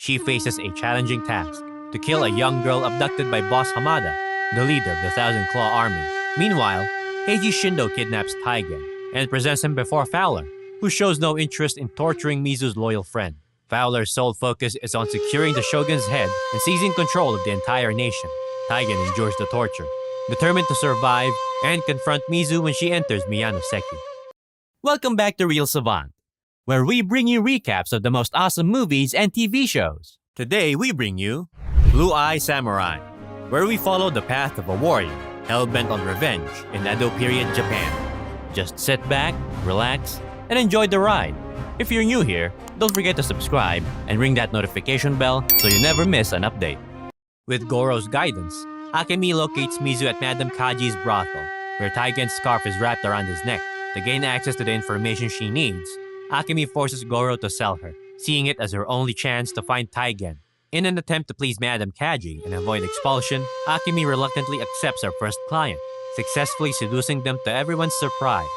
she faces a challenging task to kill a young girl abducted by Boss Hamada, the leader of the Thousand Claw Army. Meanwhile, Heiji Shindo kidnaps Taigen and presents him before Fowler, who shows no interest in torturing Mizu's loyal friend. Fowler's sole focus is on securing the shogun's head and seizing control of the entire nation. Taigen endures the torture, determined to survive and confront Mizu when she enters Miyanoseki. Welcome back to Real Savant, where we bring you recaps of the most awesome movies and TV shows. Today we bring you Blue Eye Samurai, where we follow the path of a warrior hell-bent on revenge in Edo period Japan. Just sit back, relax, and enjoy the ride. If you're new here, don't forget to subscribe and ring that notification bell so you never miss an update. With Goro's guidance, Akemi locates Mizu at Madame Kaji's brothel, where Taigen's scarf is wrapped around his neck. To gain access to the information she needs, Akemi forces Goro to sell her, seeing it as her only chance to find Taigen. In an attempt to please Madame Kaji and avoid expulsion, Akemi reluctantly accepts her first client, successfully seducing them to everyone's surprise.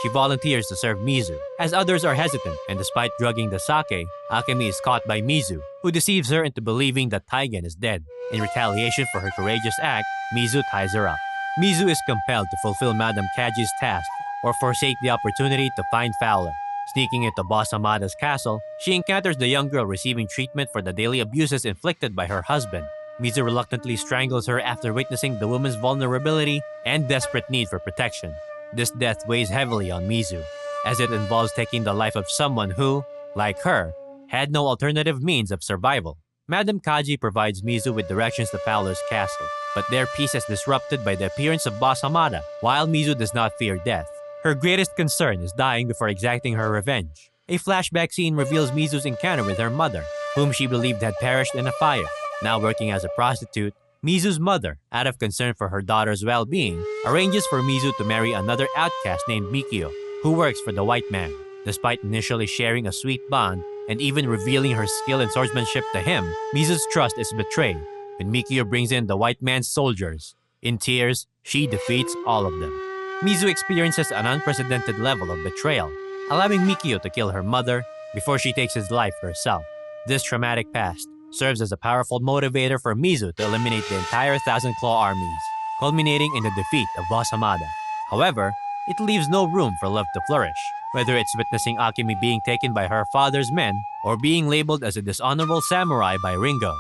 She volunteers to serve Mizu, as others are hesitant, and despite drugging the sake, Akemi is caught by Mizu, who deceives her into believing that Taigen is dead. In retaliation for her courageous act, Mizu ties her up. Mizu is compelled to fulfill Madame Kaji's task or forsake the opportunity to find Fowler. Sneaking into Boss Hamada's castle, she encounters the young girl receiving treatment for the daily abuses inflicted by her husband. Mizu reluctantly strangles her after witnessing the woman's vulnerability and desperate need for protection. This death weighs heavily on Mizu, as it involves taking the life of someone who, like her, had no alternative means of survival. Madame Kaji provides Mizu with directions to Fowler's castle, but their peace is disrupted by the appearance of Boss Hamada. While Mizu does not fear death, her greatest concern is dying before exacting her revenge. A flashback scene reveals Mizu's encounter with her mother, whom she believed had perished in a fire. Now working as a prostitute, Mizu's mother, out of concern for her daughter's well-being, arranges for Mizu to marry another outcast named Mikio, who works for the white man. Despite initially sharing a sweet bond and even revealing her skill in swordsmanship to him, Mizu's trust is betrayed when Mikio brings in the white man's soldiers. In tears, she defeats all of them. Mizu experiences an unprecedented level of betrayal, allowing Mikio to kill her mother before she takes his life herself. This traumatic past serves as a powerful motivator for Mizu to eliminate the entire Thousand Claw armies, culminating in the defeat of Boss Hamada. However, it leaves no room for love to flourish, whether it's witnessing Akemi being taken by her father's men or being labeled as a dishonorable samurai by Ringo.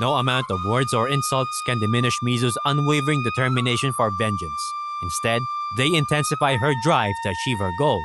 No amount of words or insults can diminish Mizu's unwavering determination for vengeance. Instead, they intensify her drive to achieve her goals.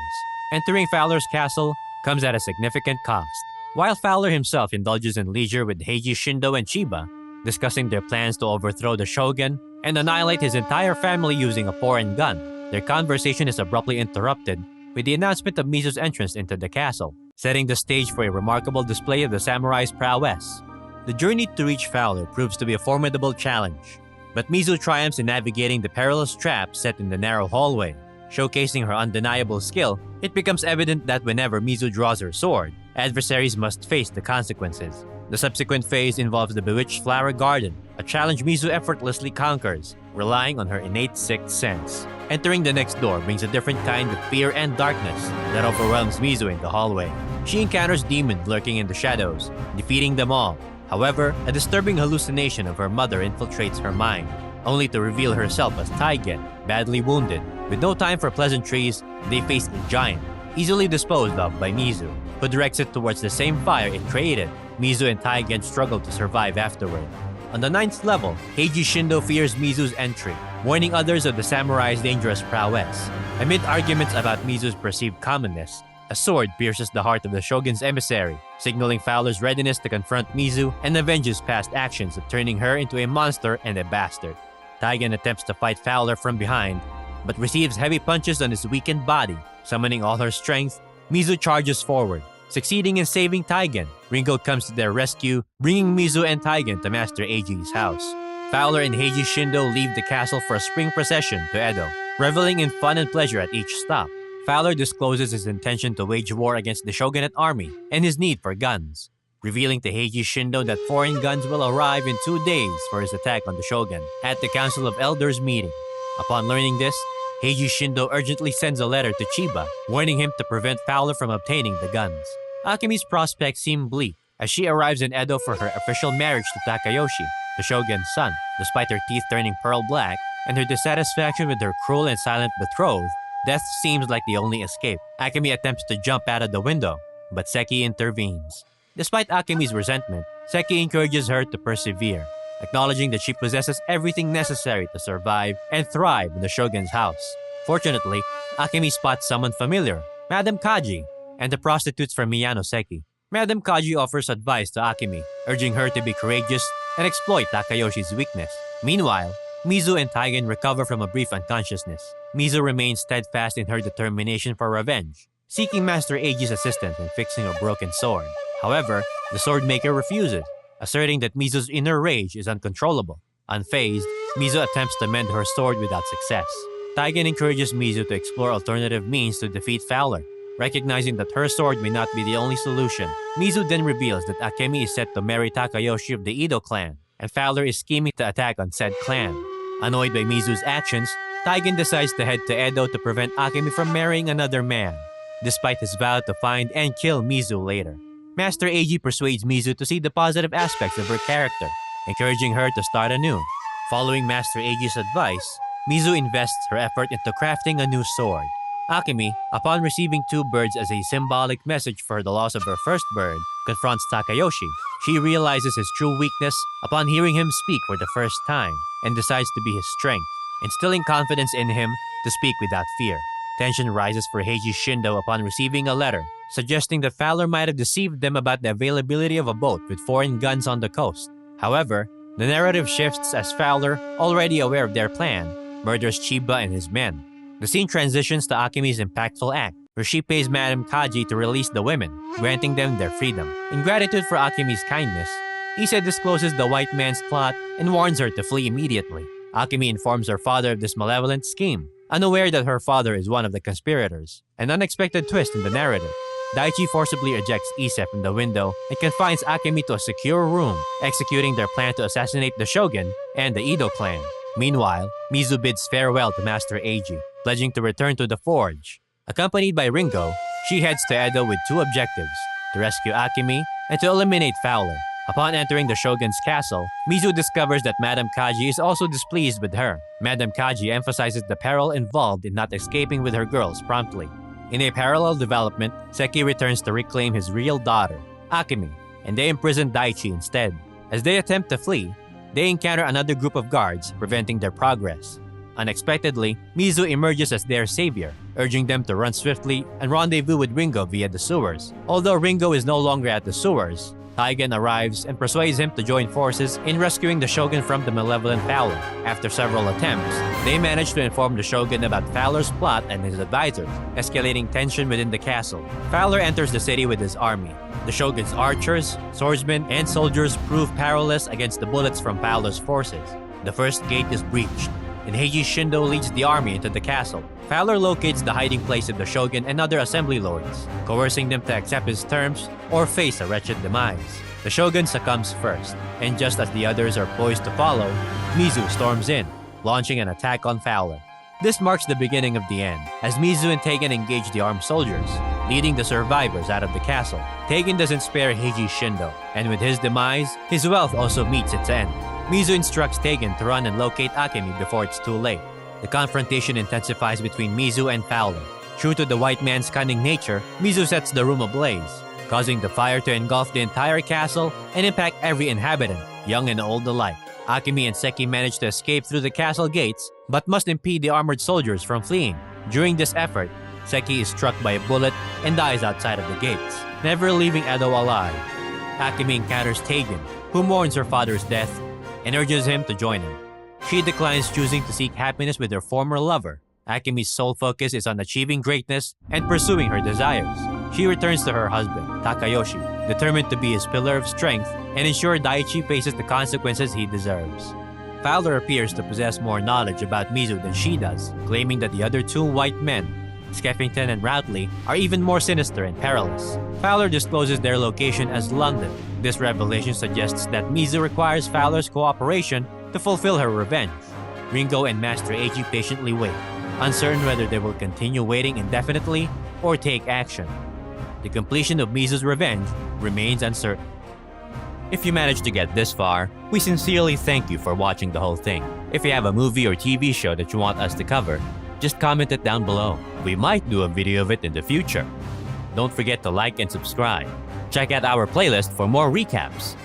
Entering Fowler's castle comes at a significant cost. While Fowler himself indulges in leisure with Heiji Shindo and Chiba, discussing their plans to overthrow the shogun and annihilate his entire family using a foreign gun, their conversation is abruptly interrupted with the announcement of Mizu's entrance into the castle, setting the stage for a remarkable display of the samurai's prowess. The journey to reach Fowler proves to be a formidable challenge, but Mizu triumphs in navigating the perilous trap set in the narrow hallway. Showcasing her undeniable skill, it becomes evident that whenever Mizu draws her sword, adversaries must face the consequences. The subsequent phase involves the Bewitched Flower Garden, a challenge Mizu effortlessly conquers, relying on her innate sixth sense. Entering the next door brings a different kind of fear and darkness that overwhelms Mizu in the hallway. She encounters demons lurking in the shadows, defeating them all. However, a disturbing hallucination of her mother infiltrates her mind, only to reveal herself as Taigen, badly wounded. With no time for pleasantries, they face a giant, easily disposed of by Mizu, who directs it towards the same fire it created. Mizu and Taigen struggle to survive afterward. On the 9th level, Heiji Shindo fears Mizu's entry, warning others of the samurai's dangerous prowess. Amid arguments about Mizu's perceived commonness, a sword pierces the heart of the shogun's emissary, signaling Fowler's readiness to confront Mizu and avenge his past actions of turning her into a monster and a bastard. Taigen attempts to fight Fowler from behind, but receives heavy punches on his weakened body. Summoning all her strength, Mizu charges forward, succeeding in saving Taigen. Ringo comes to their rescue, bringing Mizu and Taigen to Master Eiji's house. Fowler and Heiji Shindo leave the castle for a spring procession to Edo, reveling in fun and pleasure at each stop. Fowler discloses his intention to wage war against the shogunate army and his need for guns, revealing to Heiji Shindo that foreign guns will arrive in 2 days for his attack on the shogun at the Council of Elders meeting. Upon learning this, Heiji Shindo urgently sends a letter to Chiba, warning him to prevent Fowler from obtaining the guns. Akemi's prospects seem bleak, as she arrives in Edo for her official marriage to Takayoshi, the shogun's son. Despite her teeth turning pearl black and her dissatisfaction with her cruel and silent betrothed, death seems like the only escape. Akemi attempts to jump out of the window, but Seki intervenes. Despite Akemi's resentment, Seki encourages her to persevere, acknowledging that she possesses everything necessary to survive and thrive in the shogun's house. Fortunately, Akemi spots someone familiar, Madame Kaji, and the prostitutes from Miyano Seki. Madame Kaji offers advice to Akemi, urging her to be courageous and exploit Takayoshi's weakness. Meanwhile, Mizu and Taigen recover from a brief unconsciousness. Mizu remains steadfast in her determination for revenge, seeking Master Eiji's assistance in fixing a broken sword. However, the sword maker refuses, asserting that Mizu's inner rage is uncontrollable. Unfazed, Mizu attempts to mend her sword without success. Taigen encourages Mizu to explore alternative means to defeat Fowler. Recognizing that her sword may not be the only solution, Mizu then reveals that Akemi is set to marry Takayoshi of the Edo clan, and Fowler is scheming to attack on said clan. Annoyed by Mizu's actions, Taigen decides to head to Edo to prevent Akemi from marrying another man, despite his vow to find and kill Mizu later. Master Eiji persuades Mizu to see the positive aspects of her character, encouraging her to start anew. Following Master Eiji's advice, Mizu invests her effort into crafting a new sword. Akemi, upon receiving two birds as a symbolic message for the loss of her first bird, confronts Takayoshi. She realizes his true weakness upon hearing him speak for the first time and decides to be his strength, instilling confidence in him to speak without fear. Tension rises for Heiji Shindo upon receiving a letter, suggesting that Fowler might have deceived them about the availability of a boat with foreign guns on the coast. However, the narrative shifts as Fowler, already aware of their plan, murders Chiba and his men. The scene transitions to Akemi's impactful act, where she pays Madame Kaji to release the women, granting them their freedom. In gratitude for Akemi's kindness, Ise discloses the white man's plot and warns her to flee immediately. Akemi informs her father of this malevolent scheme, unaware that her father is one of the conspirators. An unexpected twist in the narrative. Daichi forcibly ejects Ise from the window and confines Akemi to a secure room, executing their plan to assassinate the shogun and the Edo clan. Meanwhile, Mizu bids farewell to Master Eiji, pledging to return to the forge. Accompanied by Ringo, she heads to Edo with two objectives: to rescue Akemi and to eliminate Fowler. Upon entering the shogun's castle, Mizu discovers that Madame Kaji is also displeased with her. Madame Kaji emphasizes the peril involved in not escaping with her girls promptly. In a parallel development, Seki returns to reclaim his real daughter, Akemi, and they imprison Daichi instead. As they attempt to flee, they encounter another group of guards, preventing their progress. Unexpectedly, Mizu emerges as their savior, urging them to run swiftly and rendezvous with Ringo via the sewers. Although Ringo is no longer at the sewers, Taigen arrives and persuades him to join forces in rescuing the shogun from the malevolent Fowler. After several attempts, they manage to inform the shogun about Fowler's plot and his advisors, escalating tension within the castle. Fowler enters the city with his army. The shogun's archers, swordsmen, and soldiers prove powerless against the bullets from Fowler's forces. The first gate is breached, and Heiji Shindo leads the army into the castle. Fowler locates the hiding place of the shogun and other assembly lords, coercing them to accept his terms or face a wretched demise. The shogun succumbs first, and just as the others are poised to follow, Mizu storms in, launching an attack on Fowler. This marks the beginning of the end, as Mizu and Taigen engage the armed soldiers, leading the survivors out of the castle. Taigen doesn't spare Heiji Shindo, and with his demise, his wealth also meets its end. Mizu instructs Taigen to run and locate Akemi before it's too late. The confrontation intensifies between Mizu and Fowler. True to the white man's cunning nature, Mizu sets the room ablaze, causing the fire to engulf the entire castle and impact every inhabitant, young and old alike. Akemi and Seki manage to escape through the castle gates, but must impede the armored soldiers from fleeing. During this effort, Seki is struck by a bullet and dies outside of the gates, never leaving Edo alive. Akemi encounters Taigen, who mourns her father's death and urges him to join him. She declines, choosing to seek happiness with her former lover. Akemi's sole focus is on achieving greatness and pursuing her desires. She returns to her husband, Takayoshi, determined to be his pillar of strength and ensure Daichi faces the consequences he deserves. Fowler appears to possess more knowledge about Mizu than she does, claiming that the other two white men, Skeffington and Routley, are even more sinister and perilous. Fowler discloses their location as London. This revelation suggests that Mizu requires Fowler's cooperation to fulfill her revenge. Ringo and Master Eiji patiently wait, uncertain whether they will continue waiting indefinitely or take action. The completion of Mizu's revenge remains uncertain. If you managed to get this far, we sincerely thank you for watching the whole thing. If you have a movie or TV show that you want us to cover, just comment it down below. We might do a video of it in the future. Don't forget to like and subscribe. Check out our playlist for more recaps.